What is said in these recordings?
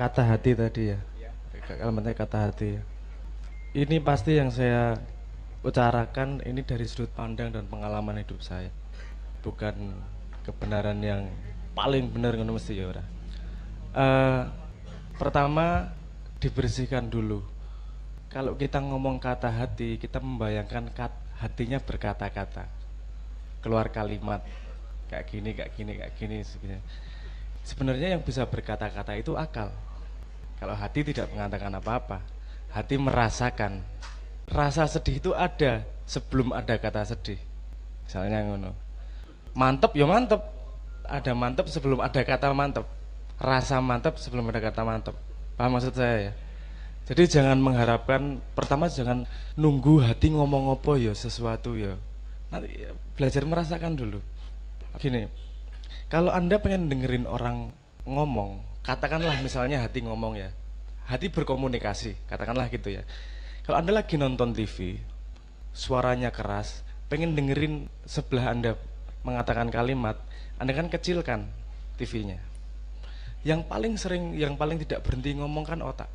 kata hati tadi ya. Kalimatnya kata hati ya. Ini pasti yang saya utarakan ini dari sudut pandang dan pengalaman hidup saya. Bukan kebenaran yang paling benar ngono mesti ya ora. Eh, Pertama dibersihkan dulu. Kalau kita ngomong kata hati, kita membayangkan hatinya berkata-kata, keluar kalimat kayak gini, kayak gini, kayak gini. Sebenarnya yang bisa berkata-kata itu akal. Kalau hati tidak mengatakan apa-apa, hati merasakan. Rasa sedih itu ada sebelum ada kata sedih. Misalnya ngono. Mantep ya mantep. Ada mantep sebelum ada kata mantep. Rasa mantep sebelum ada kata mantep. Paham maksud saya ya? Jadi jangan mengharapkan, pertama jangan nunggu hati ngomong apa ya sesuatu ya. Nanti ya, belajar merasakan dulu. Gini, kalau Anda pengen dengerin orang ngomong, katakanlah misalnya hati ngomong ya. Hati berkomunikasi, katakanlah gitu ya. Kalau Anda lagi nonton TV, suaranya keras, pengen dengerin sebelah Anda mengatakan kalimat, Anda kan kecilkan TV-nya. Yang paling sering, yang paling tidak berhenti ngomong kan otak.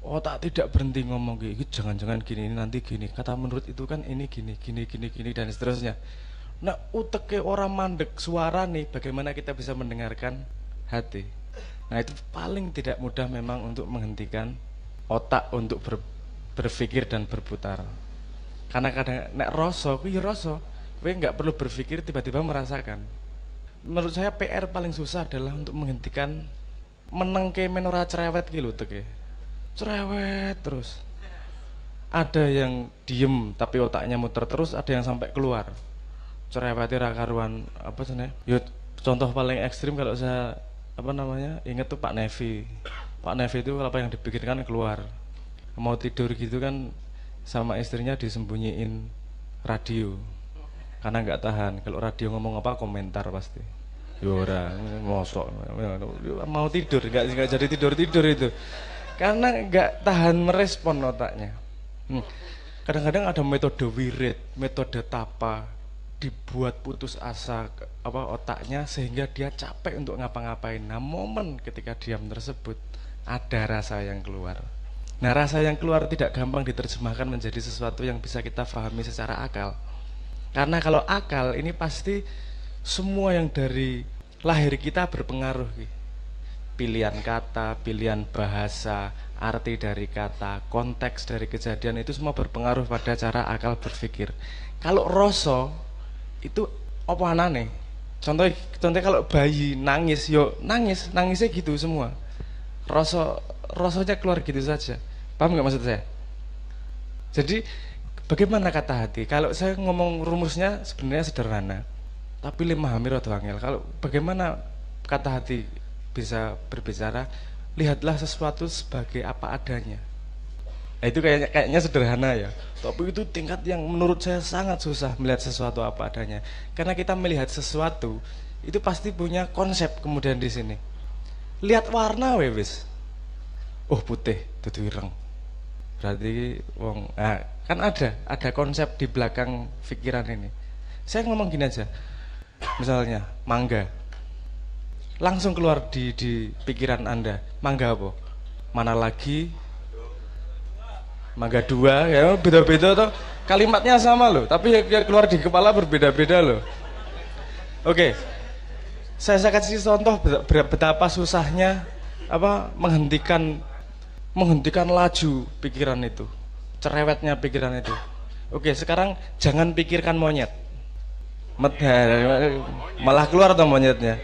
Otak tidak berhenti ngomong gitu, jangan-jangan gini, nanti gini. Kata menurut itu kan ini gini, gini, gini, gini, dan seterusnya. Nah, utek orang mandek suara nih, bagaimana kita bisa mendengarkan hati? Nah, itu paling tidak mudah memang untuk menghentikan otak untuk berpikir dan berputar. Karena kadang nek rasa, kuwi rasa, kowe nggak perlu berpikir tiba-tiba merasakan. Menurut saya PR paling susah adalah untuk menghentikan menengke menora cerewet gitu teke. Cerewet terus. Ada yang diem tapi otaknya muter terus, ada yang sampai keluar. Cerewetnya ra karuan apa sih? Yo contoh paling ekstrim kalau saya apa namanya? Ingat tuh Pak Nevi. Pak Nevi itu apa yang dipikirkan keluar. Mau tidur gitu kan sama istrinya disembunyiin radio karena nggak tahan kalau radio ngomong apa komentar pasti yora mosok mau tidur nggak jadi tidur itu karena nggak tahan merespon otaknya. Kadang-kadang ada metode wirid, metode tapa dibuat putus asa apa otaknya sehingga dia capek untuk ngapa-ngapain. Nah momen ketika diam tersebut ada rasa yang keluar. Nah rasa yang keluar tidak gampang diterjemahkan menjadi sesuatu yang bisa kita pahami secara akal. Karena kalau akal ini pasti semua yang dari lahir kita berpengaruh. Pilihan kata, pilihan bahasa, arti dari kata, konteks dari kejadian itu semua berpengaruh pada cara akal berpikir. Kalau rasa itu apa anane? Contohnya kalau bayi nangis, yo nangisnya gitu semua. Rasanya keluar gitu saja. Paham nggak maksud saya? Jadi bagaimana kata hati? Kalau saya ngomong rumusnya sebenarnya sederhana, tapi memahami rada angel. Kalau bagaimana kata hati bisa berbicara? Lihatlah sesuatu sebagai apa adanya. Nah, itu kayaknya sederhana ya. Tapi itu tingkat yang menurut saya sangat susah melihat sesuatu apa adanya. Karena kita melihat sesuatu itu pasti punya konsep kemudian di sini. Lihat warna wis. Oh putih, dudu ireng. Berarti wong kan ada konsep di belakang pikiran ini. Saya ngomong gini aja. Misalnya mangga. Langsung keluar di pikiran Anda. Mangga apa? Mana lagi? Mangga dua ya beda-beda toh. Kalimatnya sama loh, tapi yang keluar di kepala berbeda-beda loh. Oke. Saya kasih contoh betapa susahnya apa menghentikan laju pikiran itu, cerewetnya pikiran itu. Oke, sekarang jangan pikirkan monyet. Malah keluar tuh monyetnya.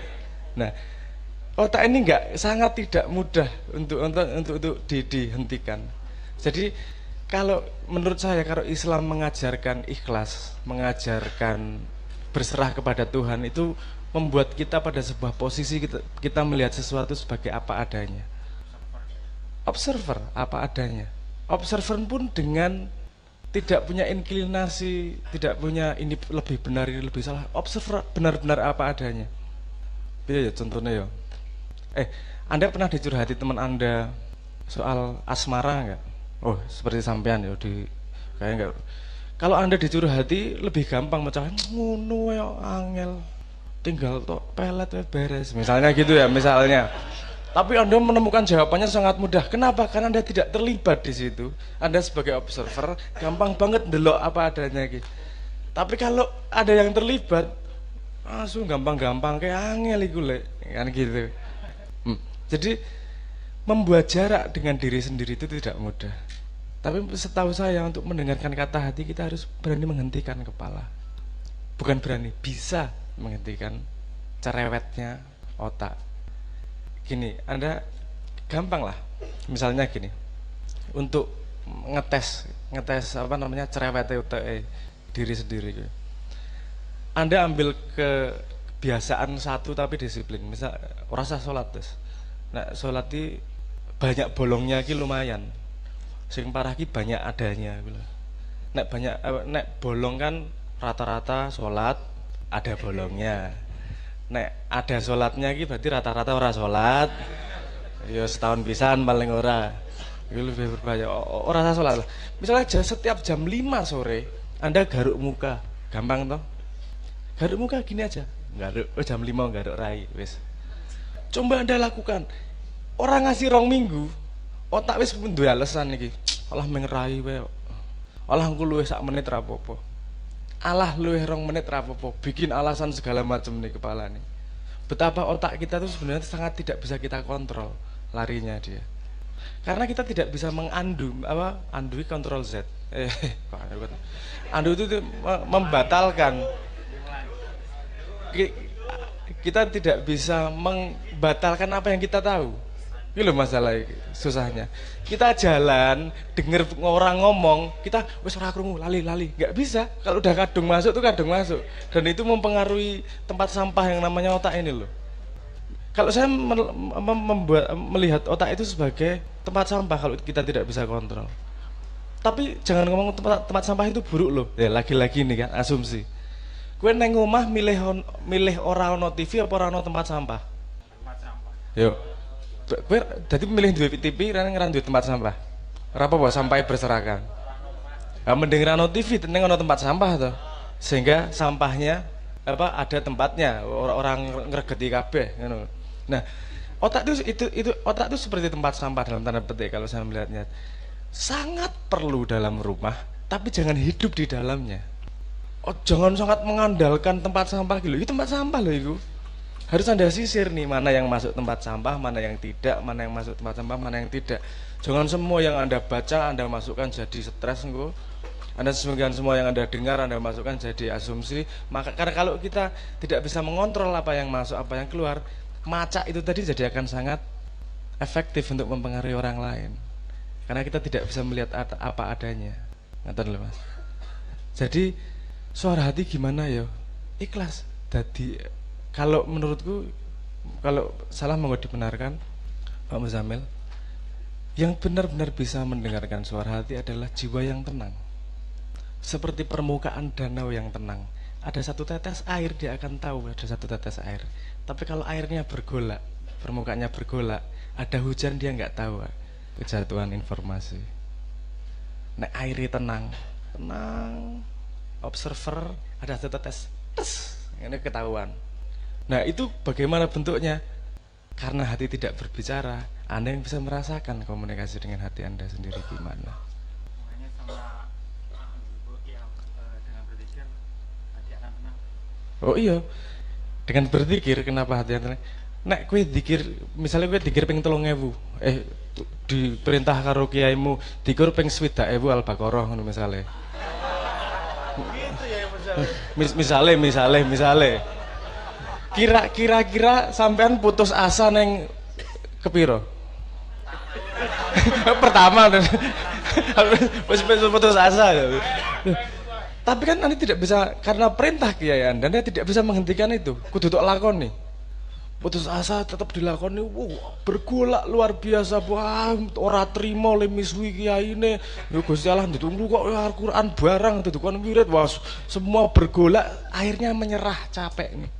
Nah, otak ini sangat tidak mudah untuk dihentikan. Jadi kalau menurut saya kalau Islam mengajarkan ikhlas, mengajarkan berserah kepada Tuhan itu membuat kita pada sebuah posisi kita melihat sesuatu sebagai apa adanya. Observer apa adanya. Observer pun dengan tidak punya inklinasi, tidak punya ini lebih benar ini lebih salah. Observer benar-benar apa adanya. Iya ya contohnya ya. Anda pernah dicurhati teman Anda soal asmara enggak? Oh, seperti sampean ya kayak enggak. Kalau Anda dicurhati lebih gampang mecahin ngono ya angel. Tinggal tok pelet beres. Misalnya gitu ya, misalnya. Tapi Anda menemukan jawabannya sangat mudah. Kenapa? Karena Anda tidak terlibat di situ. Anda sebagai observer gampang banget ndelok apa adanya gitu. Tapi kalau ada yang terlibat, langsung gampang-gampang kayak angel iku lek, kan gitu. Jadi membuat jarak dengan diri sendiri itu tidak mudah. Tapi setahu saya untuk mendengarkan kata hati kita harus berani menghentikan kepala. Bukan berani, bisa menghentikan cerewetnya otak. Gini, Anda gampang lah. Misalnya gini, untuk ngetes apa namanya cerewetnya otak diri sendiri. Anda ambil kebiasaan satu tapi disiplin. Misal rasa sholat terus. Nah, sholat ini banyak bolongnya ki lumayan. Sing parah ki banyak adanya. Nek banyak nek bolong kan rata-rata sholat ada bolongnya. Nek ada sholatnya ki berarti rata-rata ora sholat. Ya setahun pisan paling ora. Itu lebih berbahaya. Ora sholat lah. Misalnya setiap jam 5 sore Anda garuk muka, gampang toh? Garuk muka gini aja. Garuk jam 5 garuk rai wis. Coba Anda lakukan. Orang ngasih 2 minggu, otak wis duwe alasan iki. Alah mengerai wae. Alah engko luwih sak menit ra apa-apa. Alah luwih 2 menit ra apa-apa. Bikin alasan segala macam nih kepala nih. Betapa otak kita tuh sebenarnya sangat tidak bisa kita kontrol larinya dia. Karena kita tidak bisa undo kontrol Z. Undo itu membatalkan. Kita tidak bisa membatalkan apa yang kita tahu. Ini loh masalah susahnya. Kita jalan, denger orang ngomong, kita wes ora krungu, lali, nggak bisa. Kalau udah kadung masuk tuh kadung masuk, dan itu mempengaruhi tempat sampah yang namanya otak ini loh. Kalau saya melihat otak itu sebagai tempat sampah kalau kita tidak bisa kontrol. Tapi jangan ngomong tempat sampah itu buruk loh. Ya lagi-lagi nih kan asumsi. Gue neng omah milih ora ono TV apa ora ono tempat sampah? Tempat sampah. Yo. Gue dadi milih duwe TV ra duwe tempat sampah. Ora apa-apa sampai berserakan. Mending ra ono TV neng ono tempat sampah to. Sehingga sampahnya ada tempatnya, orang ngregeti kabeh ngono. Nah, otak itu otak itu seperti tempat sampah dalam tanda petik kalau saya melihatnya. Sangat perlu dalam rumah, tapi jangan hidup di dalamnya. Jangan sangat mengandalkan tempat sampah gitu. Itu tempat sampah loh itu. Harus Anda sisir nih mana yang masuk tempat sampah, mana yang tidak, mana yang masuk tempat sampah, mana yang tidak. Jangan semua yang Anda baca Anda masukkan jadi stres engko. Anda semua yang Anda dengar Anda masukkan jadi asumsi. Karena kalau kita tidak bisa mengontrol apa yang masuk, apa yang keluar, macak itu tadi jadi akan sangat efektif untuk mempengaruhi orang lain. Karena kita tidak bisa melihat apa adanya. Ngaten lho Mas. Jadi suara hati gimana ya? Ikhlas. Jadi kalau menurutku, kalau salah mau dibenarkan Pak Muzamil, yang benar-benar bisa mendengarkan suara hati adalah jiwa yang tenang. Seperti permukaan danau yang tenang. Ada satu tetes air dia akan tahu ada satu tetes air. Tapi kalau airnya bergolak, permukaannya bergolak, ada hujan dia nggak tahu kejatuhan informasi. Nek airnya tenang, observer ada satu tetes, ini ketahuan. Nah itu bagaimana bentuknya? Karena hati tidak berbicara, Anda yang bisa merasakan komunikasi dengan hati Anda sendiri gimana. Oh iya, dengan berzikir kenapa hati Anda? Nek kue zikir, misalnya kue zikir ping 3.000, diperintah karo kiaimu zikir ping 20.000 Al-Baqarah ngono misalnya. Misalnya. Kira-kira sampean putus asa neng kepiro? Pertama putus asa. Tapi kan Anda tidak bisa, karena perintah kiai Anda tidak bisa menghentikan itu. Kudu tok lakoni. Putus asa tetap dilakoni. Bergolak luar biasa. Wah, ora trimo le misui kiyaine. Ya Gusti Allah ditunggu kok Al-Qur'an barang didukon wirid. Wah, semua bergolak akhirnya menyerah, capek nih.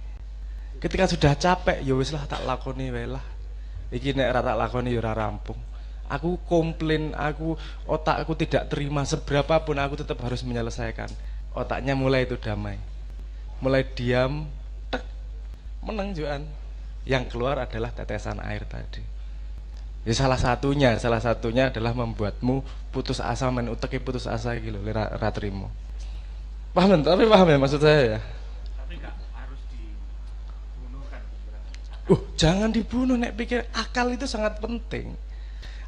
Ketika sudah capek, ya wis lah tak lakoni wae lah. Iki nek ora tak lakoni ya ora rampung. Aku komplain, otakku tidak terima seberapapun aku tetap harus menyelesaikan. Otaknya mulai itu damai. Mulai diam, tek, menang juan. Yang keluar adalah tetesan air tadi. Ya salah satunya adalah membuatmu putus asa, men uteke putus asa iki lho, ra trimo. Paham, tapi paham ya maksud saya ya. Tapi nggak harus dibunuh kan? Jangan dibunuh, nek pikir akal itu sangat penting.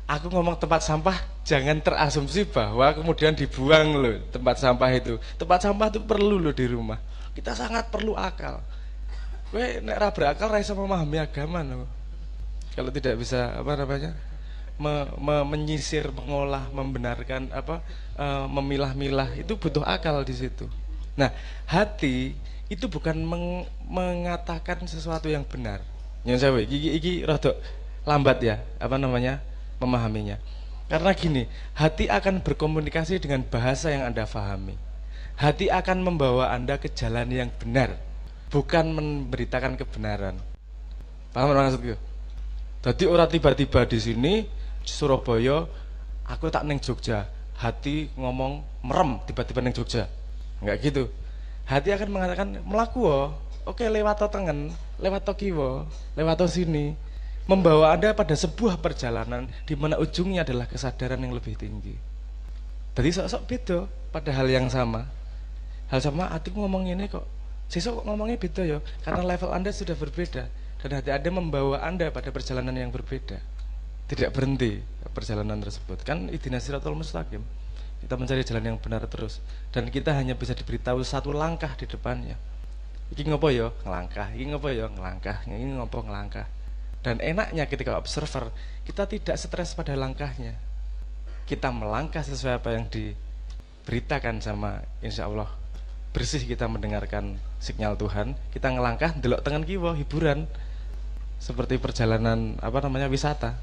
Aku ngomong tempat sampah, jangan terasumsi bahwa kemudian dibuang loh tempat sampah itu. Tempat sampah itu perlu loh di rumah. Kita sangat perlu akal. Kowe nek ra berakal ra iso memahami agama loh. Kalau tidak bisa apa namanya menyisir, mengolah, membenarkan memilah-milah, itu butuh akal di situ. Nah, hati itu bukan mengatakan sesuatu yang benar. Yang saya iki rada lambat ya, memahaminya. Karena gini, hati akan berkomunikasi dengan bahasa yang Anda pahami. Hati akan membawa Anda ke jalan yang benar, bukan memberitakan kebenaran. Paham maksudku? Jadi orang tiba-tiba di sini Surabaya, aku tak neng Jogja, hati ngomong merem tiba-tiba neng Jogja, enggak gitu. Hati akan mengatakan melaku, oke lewat to tengen, lewat to kiwo, lewat to sini, membawa Anda pada sebuah perjalanan di mana ujungnya adalah kesadaran yang lebih tinggi. Jadi sok-sok beda pada hal yang sama. Hal sama, hatiku ngomong ini kok, sesuk ngomongnya beda ya, karena level Anda sudah berbeda. Dan hati Anda membawa Anda pada perjalanan yang berbeda. Tidak berhenti perjalanan tersebut. Kan ihdinas siratal mustaqim. Kita mencari jalan yang benar terus. Dan kita hanya bisa diberitahu satu langkah di depannya. Iki ngopo ya? Ngelangkah. Iki ngopo ya? Ngelangkah. Iki ngopo ngelangkah. Dan enaknya ketika observer, kita tidak stres pada langkahnya. Kita melangkah sesuai apa yang diberitakan sama insya Allah. Bersih kita mendengarkan sinyal Tuhan. Kita ngelangkah, delok tengen kiwa, hiburan. Seperti perjalanan wisata.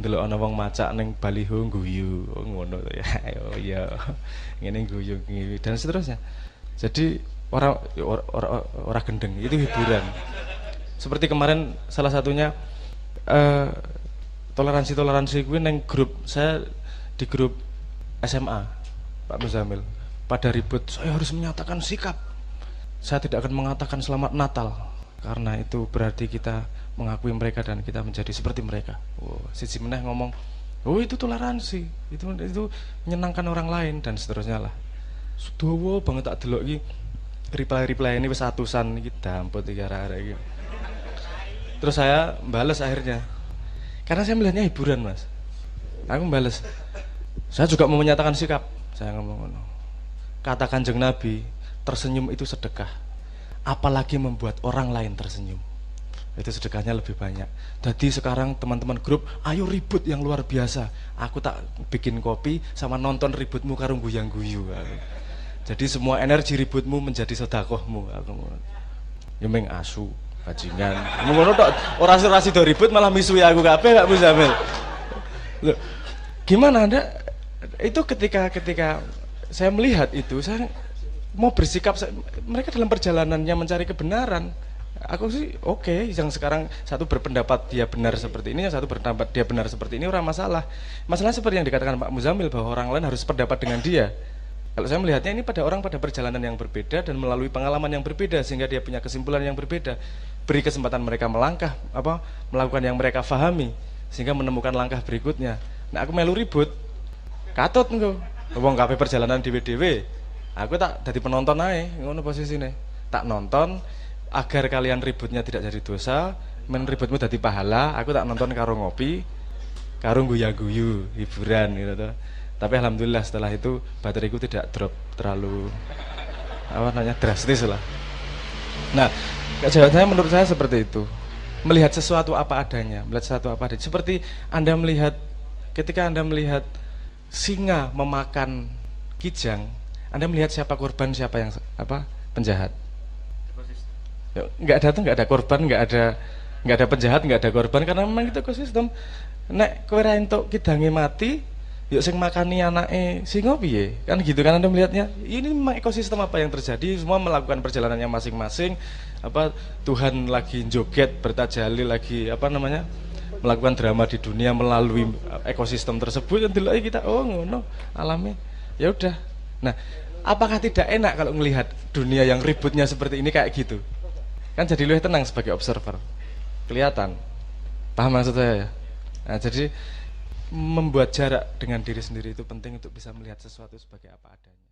Ndelok ana wong macak ning baliho guyu, ngono ya. Oh iya. Ngene guyu dan seterusnya. Jadi orang gendeng itu hiburan. Seperti kemarin salah satunya toleransi gue neng grup saya, di grup SMA Pak Muzamil, pada ribut saya harus menyatakan sikap, saya tidak akan mengatakan selamat Natal karena itu berarti kita mengakui mereka dan kita menjadi seperti mereka. Siji meneh ngomong itu toleransi, itu menyenangkan orang lain dan seterusnya lah. Sudowo banget tak delok iki reply ini wis atusan iki dampot iki arek-arek iki. Terus saya balas akhirnya. Karena saya melihatnya hiburan, Mas. Aku balas. Saya juga mau menyatakan sikap. Saya ngomong ngono. Kata Kanjeng Nabi, tersenyum itu sedekah. Apalagi membuat orang lain tersenyum. Itu sedekahnya lebih banyak. Jadi sekarang teman-teman grup, ayo ribut yang luar biasa. Aku tak bikin kopi sama nonton ributmu karo guyang-guyu. Jadi semua energi ributmu menjadi sedekahmu. Aku ya meng asu. Bajingan. Ngono tok, ora sida ribut malah misui aku kabeh gak Muzamil. Loh, gimana Anda? Itu ketika saya melihat itu, saya mau bersikap, mereka dalam perjalanannya mencari kebenaran. Aku sih oke, yang sekarang satu berpendapat dia benar seperti ini, yang satu berpendapat dia benar seperti ini, ora masalah. Masalahnya seperti yang dikatakan Pak Muzamil bahwa orang lain harus berpendapat dengan dia. Kalau saya melihatnya ini pada perjalanan yang berbeda dan melalui pengalaman yang berbeda sehingga dia punya kesimpulan yang berbeda. Beri kesempatan mereka melangkah, melakukan yang mereka fahami sehingga menemukan langkah berikutnya. Nah aku melu ribut, katut engko. Wong kabeh perjalanan dhewe-dhewe. Aku tak jadi penonton ae, ngono posisine. Tak nonton agar kalian ributnya tidak jadi dosa, men ributmu jadi pahala. Aku tak nonton karo ngopi, karo guya-guyu, hiburan gitu tuh. Tapi alhamdulillah setelah itu bateraiku tidak drop terlalu drastis lah. Nah, jawabannya menurut saya seperti itu. Melihat sesuatu apa adanya, seperti Anda melihat ketika Anda melihat singa memakan kijang, Anda melihat siapa korban, siapa yang penjahat. Nggak ada korban, nggak ada penjahat, nggak ada korban karena memang itu ekosistem. Nek kowe ra entuk kidange mati, yuk sing makani anake singa piye? Kan gitu kan Anda melihatnya. Ini memang ekosistem apa yang terjadi, semua melakukan perjalanannya masing-masing. Tuhan lagi joget, bertajali lagi melakukan drama di dunia melalui ekosistem tersebut. Dan delok kita ngono alami. Ya udah. Nah, apakah tidak enak kalau melihat dunia yang ributnya seperti ini kayak gitu? Kan jadi lebih tenang sebagai observer. Kelihatan. Paham maksud saya ya? Nah, jadi membuat jarak dengan diri sendiri itu penting untuk bisa melihat sesuatu sebagai apa adanya.